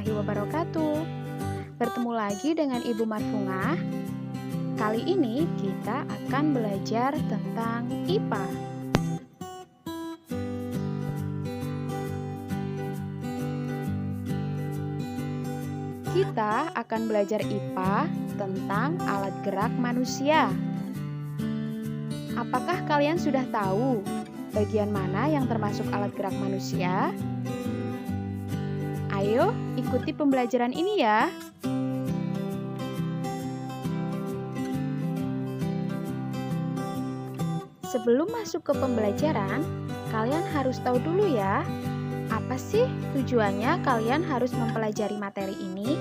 warahmatullahi wabarakatuh. Bertemu lagi dengan Ibu Marfungah. Kali ini kita akan belajar tentang IPA. Kita akan belajar IPA tentang alat gerak manusia. Apakah kalian sudah tahu bagian mana yang termasuk alat gerak manusia? Ayo, ikuti pembelajaran ini ya. Sebelum masuk ke pembelajaran, kalian harus tahu dulu ya, apa sih tujuannya kalian harus mempelajari materi ini?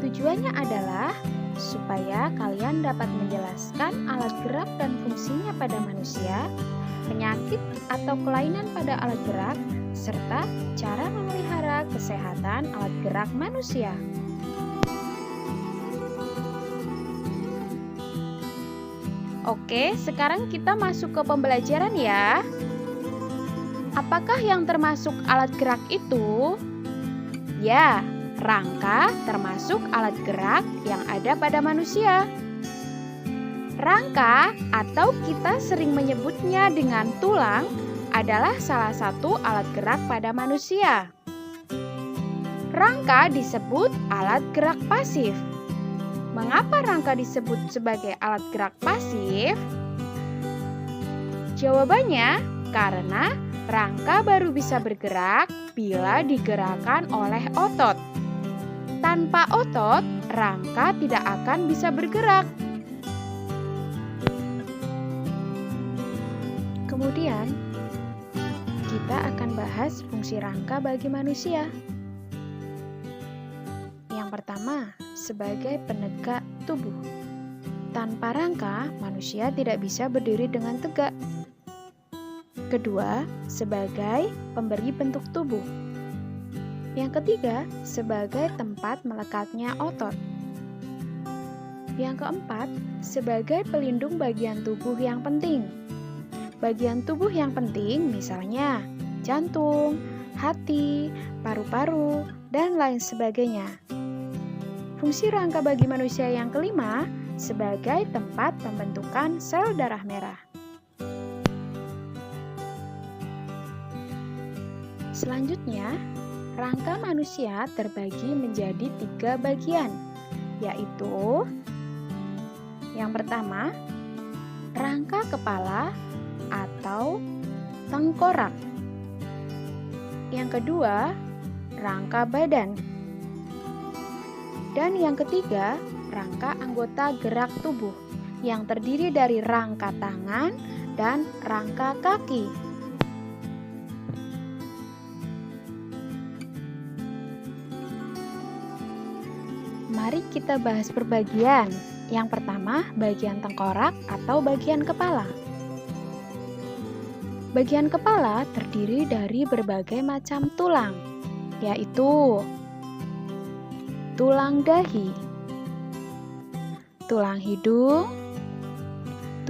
Tujuannya adalah supaya kalian dapat menjelaskan alat gerak dan fungsinya pada manusia, penyakit atau kelainan pada alat gerak, serta cara memelihara kesehatan alat gerak manusia. Oke, sekarang kita masuk ke pembelajaran ya. Apakah yang termasuk alat gerak itu? Ya, rangka termasuk alat gerak yang ada pada manusia. Rangka atau kita sering menyebutnya dengan tulang adalah salah satu alat gerak pada manusia. Rangka disebut alat gerak pasif. Mengapa rangka disebut sebagai alat gerak pasif? Jawabannya, karena rangka baru bisa bergerak bila digerakkan oleh otot. Tanpa otot, rangka tidak akan bisa bergerak. Kemudian, kita akan bahas fungsi rangka bagi manusia. Yang pertama, sebagai penegak tubuh. Tanpa rangka, manusia tidak bisa berdiri dengan tegak. Kedua, sebagai pemberi bentuk tubuh. Yang ketiga, sebagai tempat melekatnya otot. Yang keempat, sebagai pelindung bagian tubuh yang penting. Bagian tubuh yang penting misalnya jantung, hati, paru-paru, dan lain sebagainya. Fungsi rangka bagi manusia yang kelima, sebagai tempat pembentukan sel darah merah. Selanjutnya, rangka manusia terbagi menjadi 3 bagian, yaitu yang pertama, rangka kepala atau tengkorak. Yang kedua, rangka badan. Dan yang ketiga, rangka anggota gerak tubuh yang terdiri dari rangka tangan dan rangka kaki. Mari kita bahas per bagian. Yang pertama, bagian tengkorak atau bagian kepala. Bagian kepala terdiri dari berbagai macam tulang, yaitu tulang dahi, tulang hidung,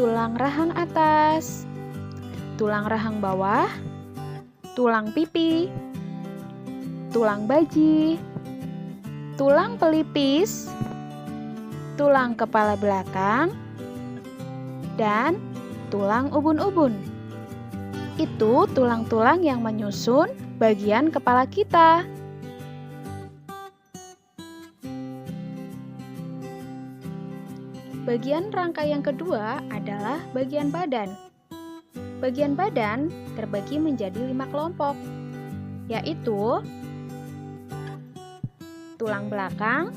tulang rahang atas, tulang rahang bawah, tulang pipi, tulang baji, tulang pelipis, tulang kepala belakang, dan tulang ubun-ubun. Itu tulang-tulang yang menyusun bagian kepala kita. Bagian rangka yang kedua adalah bagian badan. Bagian badan terbagi menjadi 5 kelompok, yaitu tulang belakang,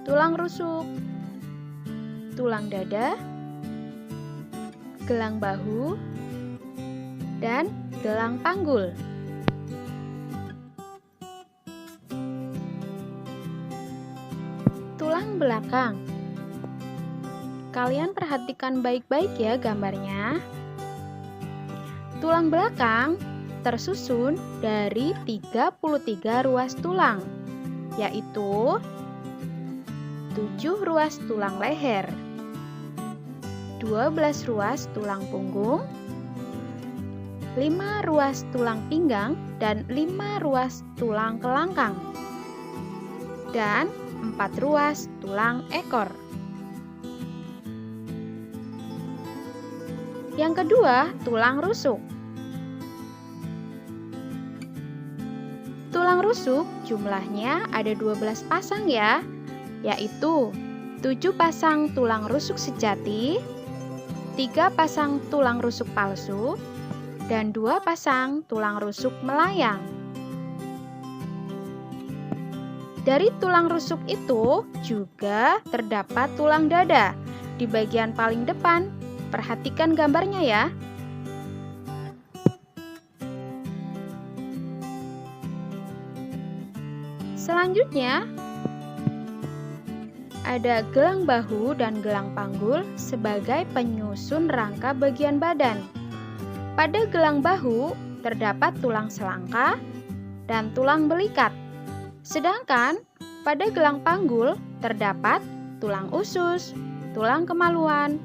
tulang rusuk, tulang dada, gelang bahu, dan gelang panggul. Tulang belakang. Kalian perhatikan baik-baik ya gambarnya. Tulang belakang tersusun dari 33 ruas tulang, yaitu 7 ruas tulang leher, 12 ruas tulang punggung, 5 ruas tulang pinggang, dan 5 ruas tulang kelangkang. dan 4 ruas tulang ekor. Yang kedua, tulang rusuk. Tulang rusuk jumlahnya ada 12 pasang ya, yaitu 7 pasang tulang rusuk sejati, 3 pasang tulang rusuk palsu, dan 2 pasang tulang rusuk melayang. Dari tulang rusuk itu juga terdapat tulang dada di bagian paling depan. Perhatikan gambarnya ya. Selanjutnya, ada gelang bahu dan gelang panggul sebagai penyusun rangka bagian badan. Pada gelang bahu terdapat tulang selangka dan tulang belikat. Sedangkan pada gelang panggul terdapat tulang usus, tulang kemaluan,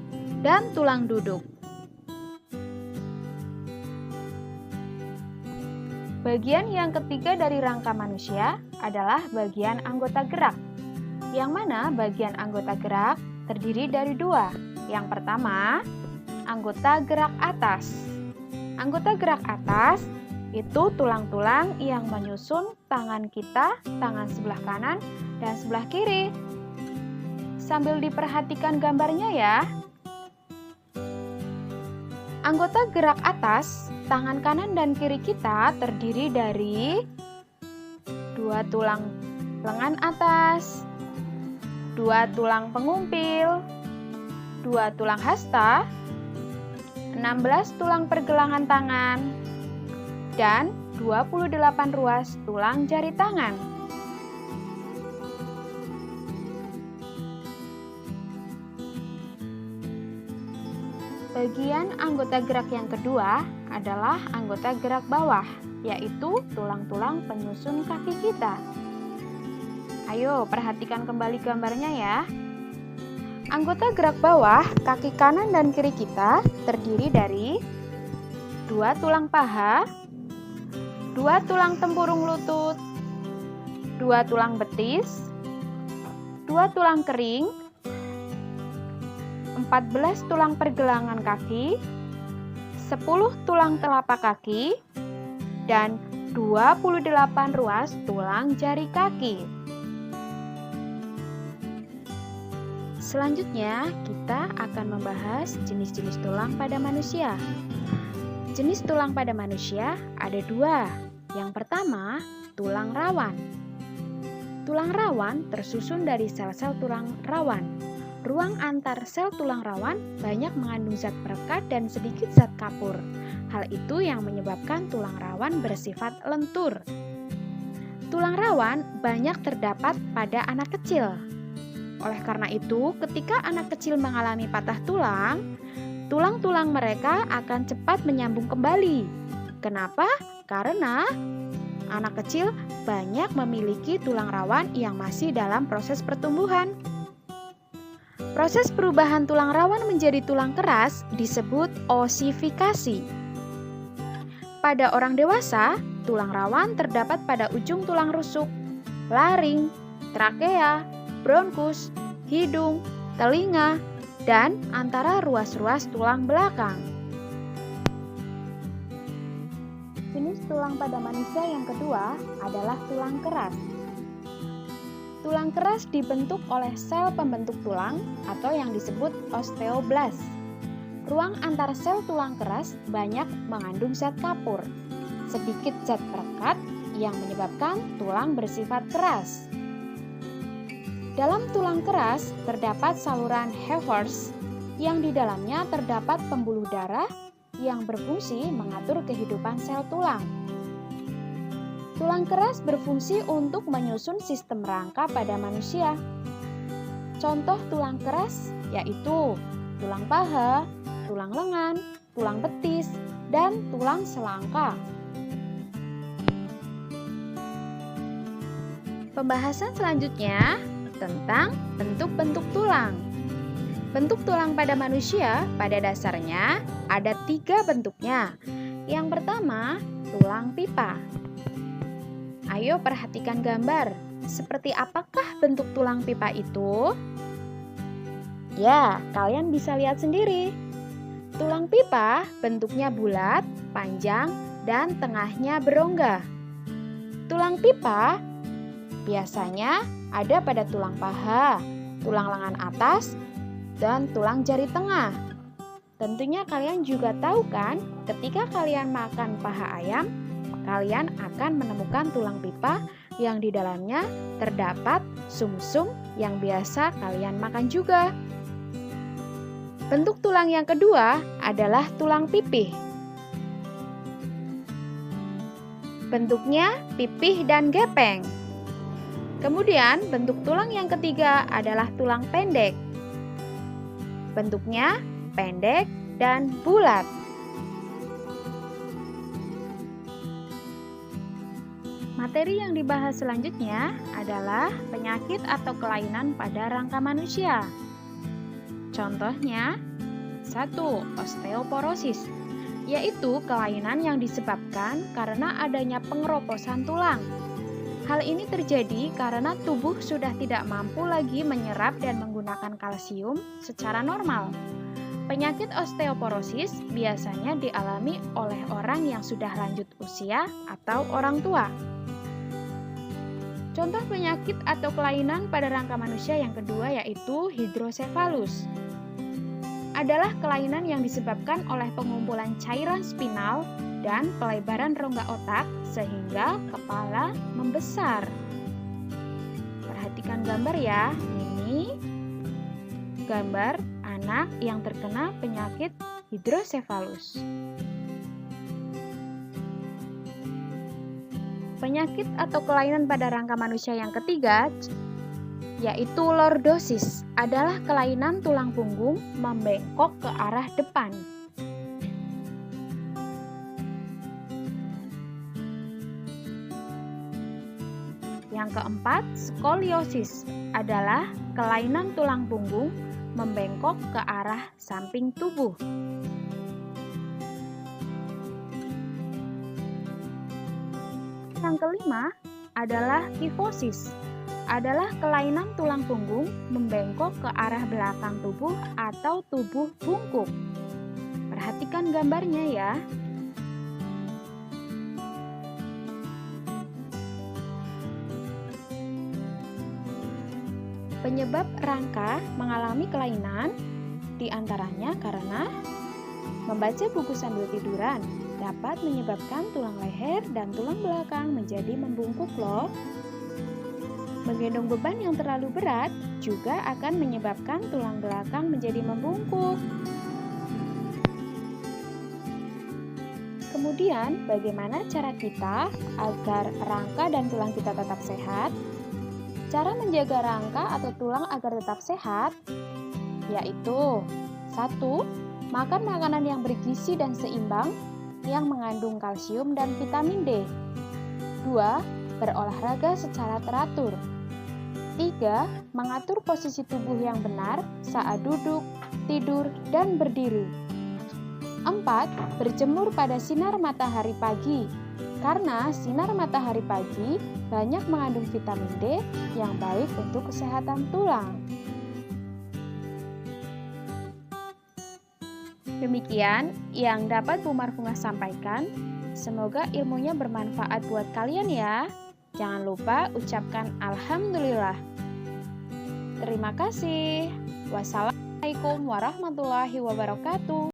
dan tulang duduk. Bagian yang ketiga dari rangka manusia adalah bagian anggota gerak, yang mana bagian anggota gerak terdiri dari 2. Yang pertama, anggota gerak atas. Anggota gerak atas itu tulang-tulang yang menyusun tangan kita, tangan sebelah kanan dan sebelah kiri. Sambil diperhatikan gambarnya ya. Anggota gerak atas, tangan kanan dan kiri kita terdiri dari 2 tulang lengan atas, 2 tulang pengumpil, 2 tulang hasta, 16 tulang pergelangan tangan, dan 28 ruas tulang jari tangan. Bagian anggota gerak yang kedua adalah anggota gerak bawah, yaitu tulang-tulang penyusun kaki kita. Ayo perhatikan kembali gambarnya ya. Anggota gerak bawah, kaki kanan dan kiri kita terdiri dari 2 tulang paha, 2 tulang tempurung lutut, 2 tulang betis, 2 tulang kering, 14 tulang pergelangan kaki, 10 tulang telapak kaki, dan 28 ruas tulang jari kaki. Selanjutnya, kita akan membahas jenis-jenis tulang pada manusia. Jenis tulang pada manusia ada 2. Yang pertama, tulang rawan. Tulang rawan tersusun dari sel-sel tulang rawan. Ruang antar sel tulang rawan banyak mengandung zat perekat dan sedikit zat kapur. Hal itu yang menyebabkan tulang rawan bersifat lentur. Tulang rawan banyak terdapat pada anak kecil. Oleh karena itu, ketika anak kecil mengalami patah tulang, tulang-tulang mereka akan cepat menyambung kembali. Kenapa? Karena anak kecil banyak memiliki tulang rawan yang masih dalam proses pertumbuhan. Proses perubahan tulang rawan menjadi tulang keras disebut osifikasi. Pada orang dewasa, tulang rawan terdapat pada ujung tulang rusuk, laring, trakea, bronkus, hidung, telinga, dan antara ruas-ruas tulang belakang. Jenis tulang pada manusia yang kedua adalah tulang keras. Tulang keras dibentuk oleh sel pembentuk tulang atau yang disebut osteoblas. Ruang antar sel tulang keras banyak mengandung zat kapur, sedikit zat perekat yang menyebabkan tulang bersifat keras. Dalam tulang keras terdapat saluran Hebers yang di dalamnya terdapat pembuluh darah yang berfungsi mengatur kehidupan sel tulang. Tulang keras berfungsi untuk menyusun sistem rangka pada manusia. Contoh tulang keras yaitu tulang paha, tulang lengan, tulang betis, dan tulang selangka. Pembahasan selanjutnya tentang bentuk-bentuk tulang. Bentuk tulang pada manusia pada dasarnya ada 3 bentuknya. Yang pertama, tulang pipa. Ayo perhatikan gambar. Seperti apakah bentuk tulang pipa itu? Ya, kalian bisa lihat sendiri. Tulang pipa bentuknya bulat, panjang, dan tengahnya berongga. Tulang pipa biasanya ada pada tulang paha, tulang lengan atas, dan tulang jari tengah. Tentunya kalian juga tahu kan, ketika kalian makan paha ayam, kalian akan menemukan tulang pipa yang di dalamnya terdapat sumsum yang biasa kalian makan juga. Bentuk tulang yang kedua adalah tulang pipih. Bentuknya pipih dan gepeng. Kemudian bentuk tulang yang ketiga adalah tulang pendek. Bentuknya pendek dan bulat. Materi yang dibahas selanjutnya adalah penyakit atau kelainan pada rangka manusia. Contohnya, 1. Osteoporosis, yaitu kelainan yang disebabkan karena adanya pengeroposan tulang. Hal ini terjadi karena tubuh sudah tidak mampu lagi menyerap dan menggunakan kalsium secara normal. Penyakit osteoporosis biasanya dialami oleh orang yang sudah lanjut usia atau orang tua. Contoh penyakit atau kelainan pada rangka manusia yang kedua yaitu hidrosefalus. Adalah kelainan yang disebabkan oleh pengumpulan cairan spinal dan pelebaran rongga otak sehingga kepala membesar. Perhatikan gambar ya, ini gambar anak yang terkena penyakit hidrosefalus. Penyakit atau kelainan pada rangka manusia yang ketiga yaitu lordosis, adalah kelainan tulang punggung membengkok ke arah depan. Yang keempat, skoliosis, adalah kelainan tulang punggung membengkok ke arah samping tubuh. Yang kelima adalah kifosis, adalah kelainan tulang punggung membengkok ke arah belakang tubuh atau tubuh bungkuk. Perhatikan gambarnya ya. Penyebab rangka mengalami kelainan diantaranya karena membaca buku sambil tiduran dapat menyebabkan tulang leher dan tulang belakang menjadi membungkuk loh. Menggendong beban yang terlalu berat juga akan menyebabkan tulang belakang menjadi membungkuk. Kemudian, bagaimana cara kita agar rangka dan tulang kita tetap sehat? Cara menjaga rangka atau tulang agar tetap sehat yaitu 1. Makan makanan yang bergizi dan seimbang yang mengandung kalsium dan vitamin D. 2. Berolahraga secara teratur. 3. Mengatur posisi tubuh yang benar saat duduk, tidur, dan berdiri. 4. Berjemur pada sinar matahari pagi, karena sinar matahari pagi banyak mengandung vitamin D yang baik untuk kesehatan tulang. Demikian yang dapat Bu Marfunah sampaikan. Semoga ilmunya bermanfaat buat kalian ya. Jangan lupa ucapkan alhamdulillah. Terima kasih. Wassalamualaikum warahmatullahi wabarakatuh.